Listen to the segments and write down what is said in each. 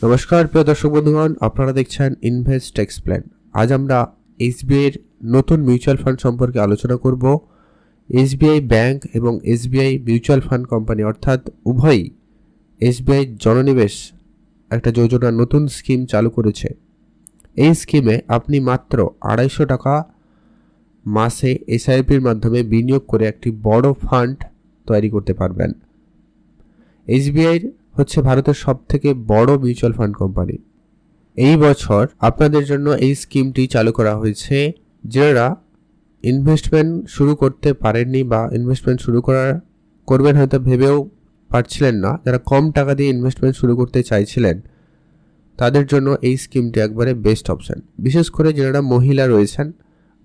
নমস্কার প্রিয় দর্শক বন্ধুগণ, আপনারা দেখছেন ইনভেস্ট এক্সপ্লেন। আজ আমরা এসবিআই এর নতুন মিউচুয়াল ফান্ড সম্পর্কে আলোচনা করব। এসবিআই ব্যাংক এবং এসবিআই মিউচুয়াল ফান্ড কোম্পানি অর্থাৎ উভয়ই এসবিআই জননিবেশ একটা যোজনা নতুন স্কিম চালু করেছে। এই স্কিমে আপনি মাত্র 250 টাকা মাসে এসআইপির মাধ্যমে বিনিয়োগ করে একটি বড় ফান্ড তৈরি করতে পারবেন। এসবিআই হচ্ছে ভারতের সবথেকে বড় মিউচুয়াল ফান্ড কোম্পানি। এই বছর আপনাদের জন্য এই স্কিমটি চালু করা হয়েছে। যারা ইনভেস্টমেন্ট শুরু করতে পারেননি বা ইনভেস্টমেন্ট শুরু করবেন হয়তো ভেবেও পারছিলেন না, যারা কম টাকা দিয়ে ইনভেস্টমেন্ট শুরু করতে চাইছিলেন তাদের জন্য এই স্কিমটি একবারে বেস্ট অপশন। বিশেষ করে যারা মহিলা রয়েছেন,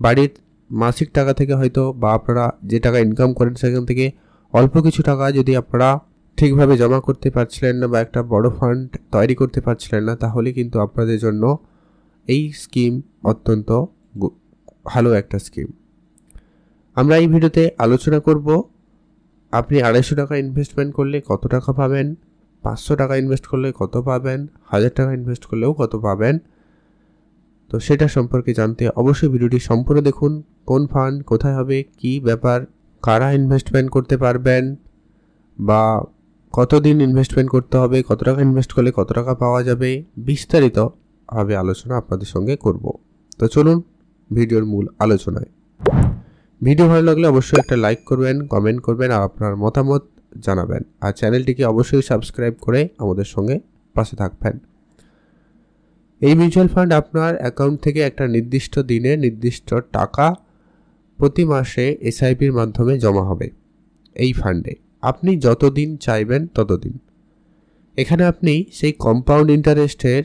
বাড়ির মাসিক টাকা থেকে হয়তো বা আপনারা যে টাকা ইনকাম করেন সেখান থেকে অল্প কিছু টাকা যদি আপনারা ঠিকভাবে জমা করতে পারছিলেন না বা একটা বড় ফান্ড তৈরি করতে পারছিলেন না, তাহলে কিন্তু আপনাদের জন্য এই স্কিম অত্যন্ত ভালো একটা স্কিম। আমরা এই ভিডিওতে আলোচনা করব আপনি 250 টাকা ইনভেস্টমেন্ট করলে কত টাকা পাবেন, 500 টাকা ইনভেস্ট করলে কত পাবেন, 1000 টাকা ইনভেস্ট করলেও কত পাবেন। তো সেটা সম্পর্কে জানতে অবশ্যই ভিডিওটি সম্পূর্ণ দেখুন। কোন ফান্ড কোথায় হবে, কি ব্যাপার, কারা ইনভেস্টমেন্ট করতে পারবেন বা কতদিন ইনভেস্টমেন্ট করতে হবে, কত টাকা ইনভেস্ট করলে কত টাকা পাওয়া যাবে, বিস্তারিতভাবে আলোচনা আপনাদের সঙ্গে করব। তো চলুন ভিডিওর মূল আলোচনায়। ভিডিও ভালো লাগলে অবশ্যই একটা লাইক করবেন, কমেন্ট করবেন আর আপনার মতামত জানাবেন। আর চ্যানেলটিকে অবশ্যই সাবস্ক্রাইব করে আমাদের সঙ্গে পাশে থাকবেন। এই মিউচুয়াল ফান্ড আপনার অ্যাকাউন্ট থেকে একটা নির্দিষ্ট দিনে নির্দিষ্ট টাকা প্রতি মাসে এসআইপির মাধ্যমে জমা হবে। এই ফান্ডে আপনি যতদিন চাইবেন ততদিন। এখানে আপনি সেই কম্পাউন্ড ইন্টারেস্টের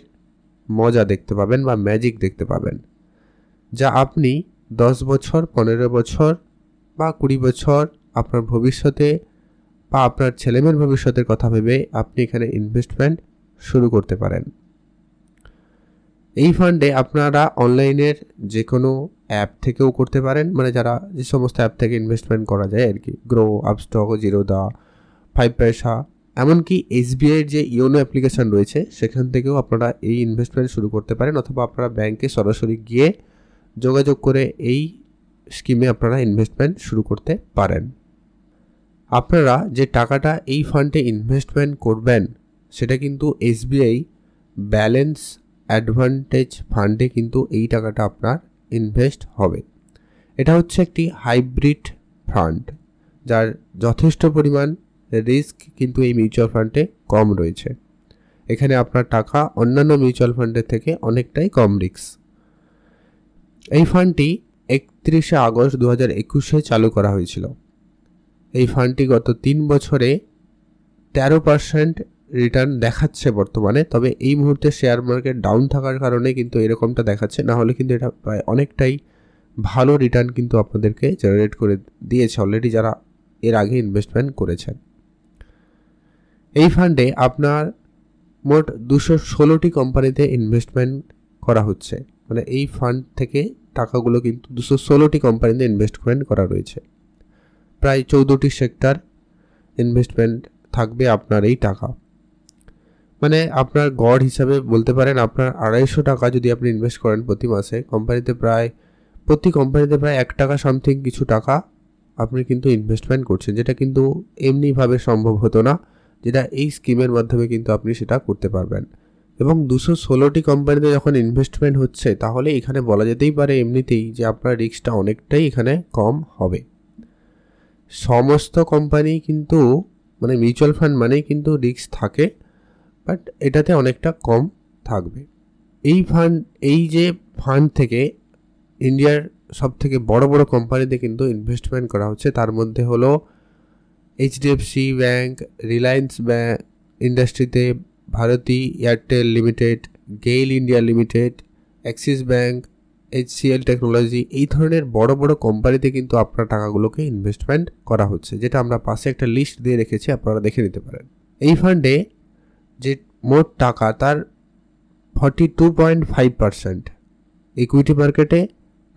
মজা দেখতে পাবেন বা ম্যাজিক দেখতে পাবেন, যা আপনি 10 বছর, 15 বছর বা 20 বছর আপনার ভবিষ্যতে বা আপনার ছেলেমেয়ের ভবিষ্যতের কথা ভেবে আপনি এখানে ইনভেস্টমেন্ট শুরু করতে পারেন। এই ফান্ডে আপনারা অনলাইনের যে কোনো অ্যাপ থেকেও করতে পারেন, মানে যারা যে সমস্ত অ্যাপ থেকে ইনভেস্টমেন্ট করা যায় আর কি, গ্রো, আপস্টক, জিরোদা, 5 পয়সা, এমনকি এসবিআইয়ের যে ইয়োনো অ্যাপ্লিকেশান রয়েছে সেখান থেকেও আপনারা এই ইনভেস্টমেন্ট শুরু করতে পারেন, অথবা আপনারা ব্যাংকে সরাসরি গিয়ে যোগাযোগ করে এই স্কিমে আপনারা ইনভেস্টমেন্ট শুরু করতে পারেন। আপনারা যে টাকাটা এই ফান্ডে ইনভেস্টমেন্ট করবেন সেটা কিন্তু এসবিআই ব্যালেন্স অ্যাডভান্টেজ ফান্ডে কিন্তু এই টাকাটা আপনার ইনভেস্ট হবে। এটা হচ্ছে একটি হাইব্রিড ফান্ড, যার যথেষ্ট পরিমাণ রিস্ক কিন্তু এই মিউচুয়াল ফান্ডে কম রয়েছে। এখানে আপনার টাকা অন্যান্য মিউচুয়াল ফান্ডের থেকে অনেকটাই কম রিস্ক। এই ফান্ডটি 31শে আগস্ট 2021-এ চালু করা হয়েছিল। এই ফান্ডটি গত 3 বছরে 13% রিটার্ন দেখাচ্ছে বর্তমানে। তবে এই মুহূর্তে শেয়ার মার্কেট ডাউন থাকার কারণে কিন্তু এরকমটা দেখাচ্ছে, না হলে কিন্তু এটা প্রায় অনেকটাই ভালো রিটার্ন কিন্তু আপনাদেরকে জেনারেট করে দিয়েছে অলরেডি যারা এর আগে ইনভেস্টমেন্ট করেছেন। এই ফান্ডে আপনার মোট 216টি কোম্পানিতে ইনভেস্টমেন্ট করা হচ্ছে, মানে এই ফান্ড থেকে টাকাগুলো কিন্তু 216টি কোম্পানিতে ইনভেস্টমেন্ট করা রয়েছে। প্রায় 14টি সেক্টর ইনভেস্টমেন্ট থাকবে আপনার এই টাকা। মানে আপনার গড় হিসাবে বলতে পারেন আপনার 250 টাকা যদি আপনি ইনভেস্ট করেন প্রতি মাসে, প্রতি কোম্পানিতে প্রায় 1 টাকা সামথিং কিছু টাকা আপনি কিন্তু ইনভেস্টমেন্ট করছেন, যেটা কিন্তু এমনিভাবে সম্ভব হতো না, যেটা এই স্কিমের মাধ্যমে কিন্তু আপনি সেটা করতে পারবেন। এবং 216টি কোম্পানিতে যখন ইনভেস্টমেন্ট হচ্ছে, তাহলে এখানে বলা যেতেই পারে এমনিতেই যে আপনার রিস্কটা অনেকটাই এখানে কম হবে। সমস্ত কোম্পানি কিন্তু মানে মিউচুয়াল ফান্ড মানেই কিন্তু রিস্ক থাকে, বাট এটাতে অনেকটা কম থাকবে। এই যে ফান্ড থেকে ইন্ডিয়ার সবথেকে বড় বড় কোম্পানিতে কিন্তু ইনভেস্টমেন্ট করা হচ্ছে। তার মধ্যে হলো এইচডিএফসি ব্যাংক, রিলায়েন্স ব্যাংক ইন্ডাস্ট্রিতে, Bharti Airtel limited, GAIL India limited, Axis bank, HCL technology, এই ধরনের বড় বড় কোম্পানিতে কিন্তু আপনার টাকাগুলোকে ইনভেস্টমেন্ট করা হচ্ছে, যেটা আমরা পাশে একটা লিস্ট দিয়ে রেখেছি, আপনারা দেখে নিতে পারেন। এই ফান্ডে যে মোট টাকা তার 42.5% ইকুইটি মার্কেটে,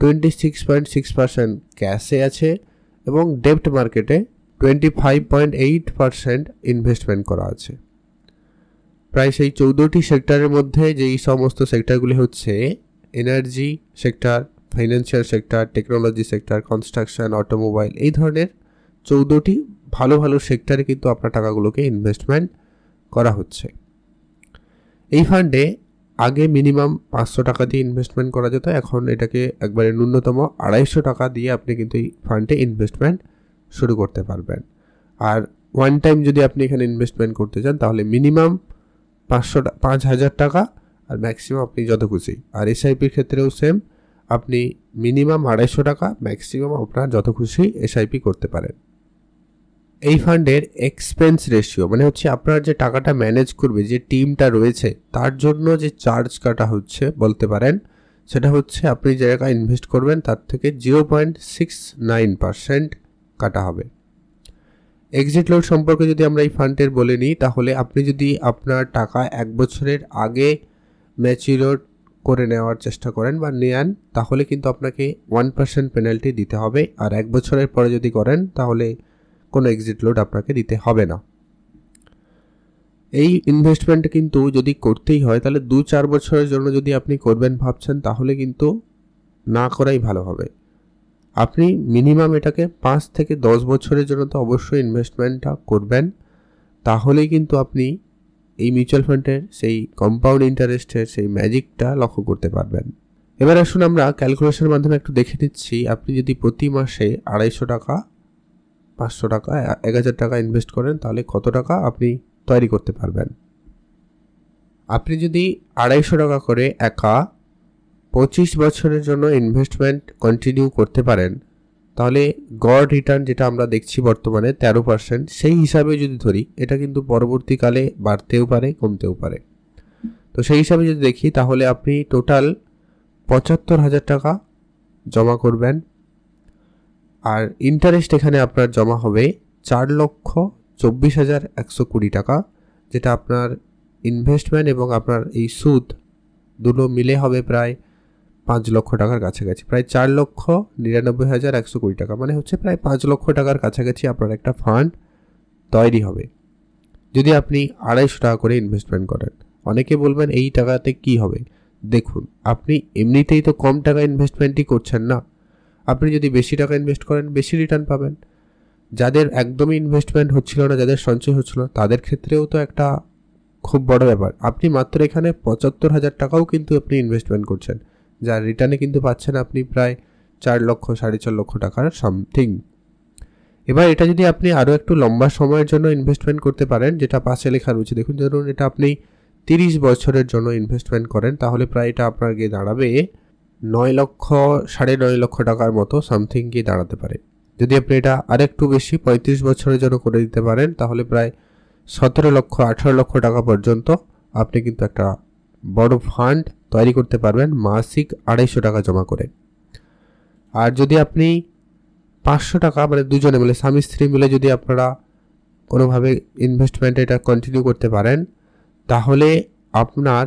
26.6% ক্যাশে আছে এবং ডেপ্ট মার্কেটে 25.8% ইনভেস্টমেন্ট করা আছে। প্রায় সেই 14টি সেক্টরের মধ্যে যেই সমস্ত সেক্টরগুলি হচ্ছে energy sector, financial sector, technology sector, construction, automobile, এই ধরনের 14টি ভালো ভালো সেক্টরে কিন্তু আপনার টাকাগুলোকে ইনভেস্টমেন্ট করা হচ্ছে। এই ফান্ডে আগে মিনিমাম 500 টাকা দিয়ে ইনভেস্টমেন্ট করা যেত, এখন এটাকে একবারে ন্যূনতম 250 টাকা দিয়ে আপনি কিন্তু এই ফান্ডে ইনভেস্টমেন্ট শুরু করতে পারবেন। আর ওয়ান টাইম যদি আপনি এখানে ইনভেস্টমেন্ট করতে চান তাহলে মিনিমাম 5,000 টাকা আর ম্যাক্সিমাম আপনি যত খুশি। আর এসআইপির ক্ষেত্রেও সেম, আপনি মিনিমাম 250 টাকা, ম্যাক্সিমাম আপনার যত খুশি এসআইপি করতে পারেন। এই ফান্ডের এক্সপেন্স রেশিও মানে হচ্ছে আপনার যে টাকাটা ম্যানেজ করবে যে টিমটা রয়েছে তার জন্য যে চার্জ কাটা হচ্ছে বলতে পারেন, সেটা হচ্ছে আপনি যে টাকা ইনভেস্ট করবেন তার থেকে 0.69% কাটা হবে। এক্সিট লোড সম্পর্কে যদি আমরা এই ফান্ডের বলে নিই, তাহলে আপনি যদি আপনার টাকা 1 বছরের আগে ম্যাচিউর করে নেওয়ার চেষ্টা করেন বা নেন, তাহলে কিন্তু আপনাকে 1% পেনাল্টি দিতে হবে। আর 1 বছরের পরে যদি করেন তাহলে কোনো এক্সিট লোড আপনাকে দিতে হবে না। এই ইনভেস্টমেন্ট কিন্তু যদি করতেই হয় তাহলে 2-4 বছরের জন্য যদি আপনি করবেন ভাবছেন তাহলে কিন্তু না করাই ভালো হবে। আপনি মিনিমাম এটাকে 5 থেকে 10 বছরের জন্য তো অবশ্যই ইনভেস্টমেন্টটা করবেন, তাহলেই কিন্তু আপনি এই মিউচুয়াল ফান্ডের সেই কম্পাউন্ড ইন্টারেস্টের সেই ম্যাজিকটা লক্ষ্য করতে পারবেন। এবার আসুন আমরা ক্যালকুলেশনের মাধ্যমে একটু দেখে নিচ্ছি, আপনি যদি প্রতি মাসে 250 টাকা, 500 টাকা, 1000 টাকা ইনভেস্ট করেন তাহলে কত টাকা আপনি তৈরি করতে পারবেন। আপনি যদি 250 টাকা করে একা 25 বছরের জন্য ইনভেস্টমেন্ট কন্টিনিউ করতে পারেন, তাহলে গড় রিটার্ন যেটা আমরা দেখছি বর্তমানে 13%, সেই হিসাবে যদি ধরি এটা কিন্তু পরবর্তীকালে বাড়তেও পারে কমতেও পারে। তো সেই হিসাবে যদি দেখি তাহলে আপনি টোটাল 75,000 টাকা জমা করবেন। আর ইন্টারেস্ট এখানে আপনার জমা হবে 4,24,120 টাকা, যেটা আপনার ইনভেস্টমেন্ট এবং আপনার এই সুদ দুটো মিলে হবে প্রায় 5 লক্ষ টাকার কাছাকাছি, প্রায় 4,99,120 টাকা, মানে হচ্ছে প্রায় 5 লক্ষ টাকার কাছাকাছি আপনার একটা ফান্ড তৈরি হবে যদি আপনি 250 টাকা করে ইনভেস্টমেন্ট করেন। অনেকে বলবেন এই টাকাতে কি হবে? দেখুন, আপনি এমনিতেই তো কম টাকা ইনভেস্টমেন্টই করছেন না, আপনি যদি বেশি টাকা ইনভেস্ট করেন বেশি রিটার্ন পাবেন। যাদের একদমই ইনভেস্টমেন্ট হচ্ছিল না, যাদের সঞ্চয় হচ্ছিল না, তাদের ক্ষেত্রেও তো একটা খুব বড় ব্যাপার। আপনি মাত্র এখানে 75,000 টাকাও কিন্তু আপনি ইনভেস্টমেন্ট করছেন, যার রিটার্নে কিন্তু পাচ্ছেন আপনি প্রায় 4 লক্ষ 4.5 লক্ষ টাকার সামথিং। এবার এটা যদি আপনি আরও একটু লম্বা সময়ের জন্য ইনভেস্টমেন্ট করতে পারেন, যেটা পাশে লেখা রয়েছে দেখুন, ধরুন এটা আপনি 30 বছরের জন্য ইনভেস্টমেন্ট করেন, তাহলে প্রায় এটা আপনার গিয়ে দাঁড়াবে 9 লক্ষ 9.5 লক্ষ টাকার মতো সামথিং গিয়ে দাঁড়াতে পারে। যদি আপনি এটা আরেকটু বেশি 35 বছরের জন্য করে দিতে পারেন তাহলে প্রায় 17 লক্ষ 18 লক্ষ টাকা পর্যন্ত আপনি কিন্তু একটা বড় ফান্ড তৈরি করতে পারবেন মাসিক 250 টাকা জমা করে। আর যদি আপনি 500 টাকা মানে দুজনে মিলে স্বামী স্ত্রী মিলে যদি আপনারা কোনোভাবে ইনভেস্টমেন্ট এটা কন্টিনিউ করতে পারেন, তাহলে আপনার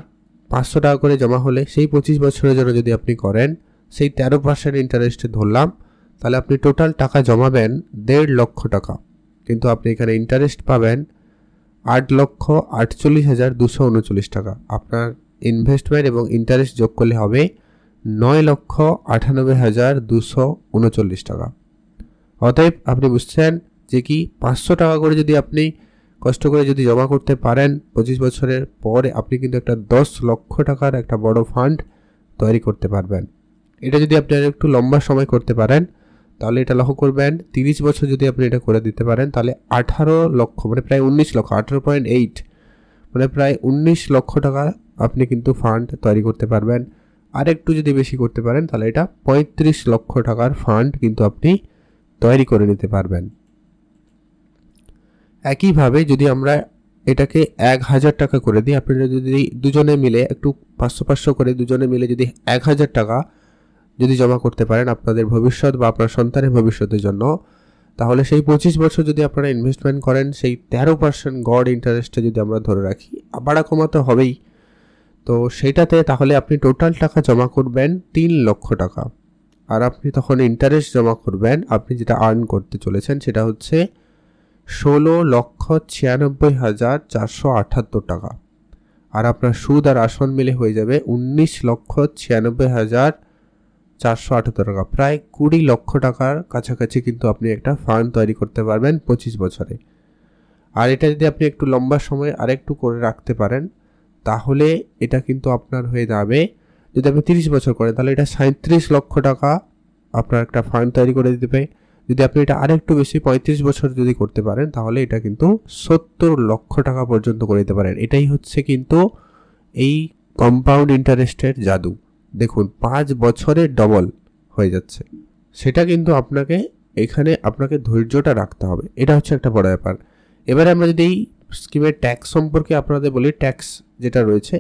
500 টাকা করে জমা হলে সেই 25 বছরের জন্য যদি আপনি করেন, সেই 13% ইন্টারেস্টে ধরলাম, তাহলে আপনি টোটাল টাকা জমাবেন 1.5 লক্ষ টাকা, কিন্তু আপনি এখানে ইন্টারেস্ট পাবেন 8,48,239 টাকা। আপনার ইনভেস্টমেন্ট এবং ইন্টারেস্ট যোগ করলে হবে 9,98,239 টাকা। অতএব আপনি বুঝছেন যে কি 500 টাকা করে যদি আপনি কষ্ট করে যদি জমা করতে পারেন 25 বছরের পরে, আপনি কিন্তু একটা 10 লক্ষ টাকার একটা বড় ফান্ড তৈরি করতে পারবেন। এটা যদি আপনি একটু লম্বা সময় করতে পারেন তাহলে এটা লক্ষ্য করবেন 30 বছর যদি আপনি এটা করে দিতে পারেন তাহলে 18 লক্ষ মানে প্রায় 19 লক্ষ 18.8 মানে প্রায় 19 লক্ষ টাকা আপনি কিন্তু ফান্ড তৈরি করতে পারবেন। আর একটু যদি বেশি করতে পারেন তাহলে এটা 35 লক্ষ টাকার ফান্ড কিন্তু আপনি তৈরি করে নিতে পারবেন। একইভাবে যদি আমরা এটাকে 1000 টাকা করে দিই, আপনারা যদি দুজনে মিলে একটু 500 করে দুজনে মিলে যদি 1000 টাকা যদি জমা করতে পারেন আপনাদের ভবিষ্যৎ বা আপনার সন্তানের ভবিষ্যতের জন্য, তাহলে সেই 25 বছর যদি আপনারা ইনভেস্টমেন্ট করেন সেই 13% গড় ইন্টারেস্টে যদি আমরা ধরে রাখি, বাড়া কমাতে হবেই, তো সেইটাতে তাহলে আপনি টোটাল টাকা জমা করবেন 3 লক্ষ টাকা। আর আপনি তখন ইন্টারেস্ট জমা করবেন, আপনি যেটা আর্ন করতে চলেছেন সেটা হচ্ছে 16,96,478 টাকা। আর আপনার সুদ আর আসন মিলে হয়ে যাবে 19,96,478 টাকা, প্রায় 20 লক্ষ টাকার কাছাকাছি কিন্তু আপনি একটা ফান্ড তৈরি করতে পারবেন 25 বছরে। আর এটা যদি আপনি একটু লম্বা সময় আরেকটু করে রাখতে পারেন তাহলে এটা কিন্তু আপনার হয়ে যাবে, যদি আপনি 30 বছর করেন তাহলে এটা 37 লক্ষ টাকা আপনার একটা ফান্ড তৈরি করে দিতে পারে। যদি আপনি এটা আরেকটু বেশি 35 বছর যদি করতে পারেন তাহলে এটা কিন্তু 70 লক্ষ টাকা পর্যন্ত করে দিতে পারেন। এটাই হচ্ছে কিন্তু এই কম্পাউন্ড ইন্টারেস্টের জাদু। দেখুন 5 বছরে ডবল হয়ে যাচ্ছে। সেটা কিন্তু আপনাকে ধৈর্যটা রাখতে হবে, এটা হচ্ছে একটা বড় ব্যাপার। এবারে আমরা যদি এই স্কিমের ট্যাক্স সম্পর্কে আপনাদের বলি, ট্যাক্স যেটা রয়েছে,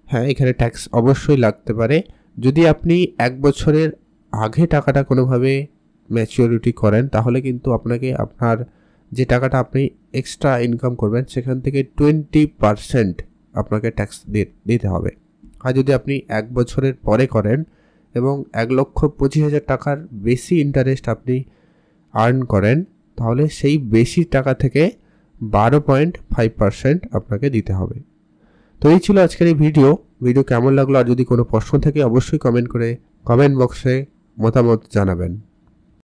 হ্যাঁ এখানে ট্যাক্স অবশ্যই লাগতে পারে। যদি আপনি 1 বছরের আগে টাকাটা কোনোভাবে ম্যাচিওরিটি করেন তাহলে কিন্তু আপনার যে টাকাটা আপনি এক্সট্রা ইনকাম করবেন সেখান থেকে 20% আপনাকে ট্যাক্স দিতে হবে। আর যদি আপনি 1 বছরের পরে করেন এবং 1,25,000 টাকার বেশি ইন্টারেস্ট আপনি আর্ন করেন তাহলে সেই বেশি টাকা থেকে 12.5% আপনাকে দিতে হবে। তো এই ছিল আজকের এই ভিডিও কেমন লাগলো? আর যদি কোনো প্রশ্ন থাকে অবশ্যই কমেন্ট বক্সে মতামত জানাবেন।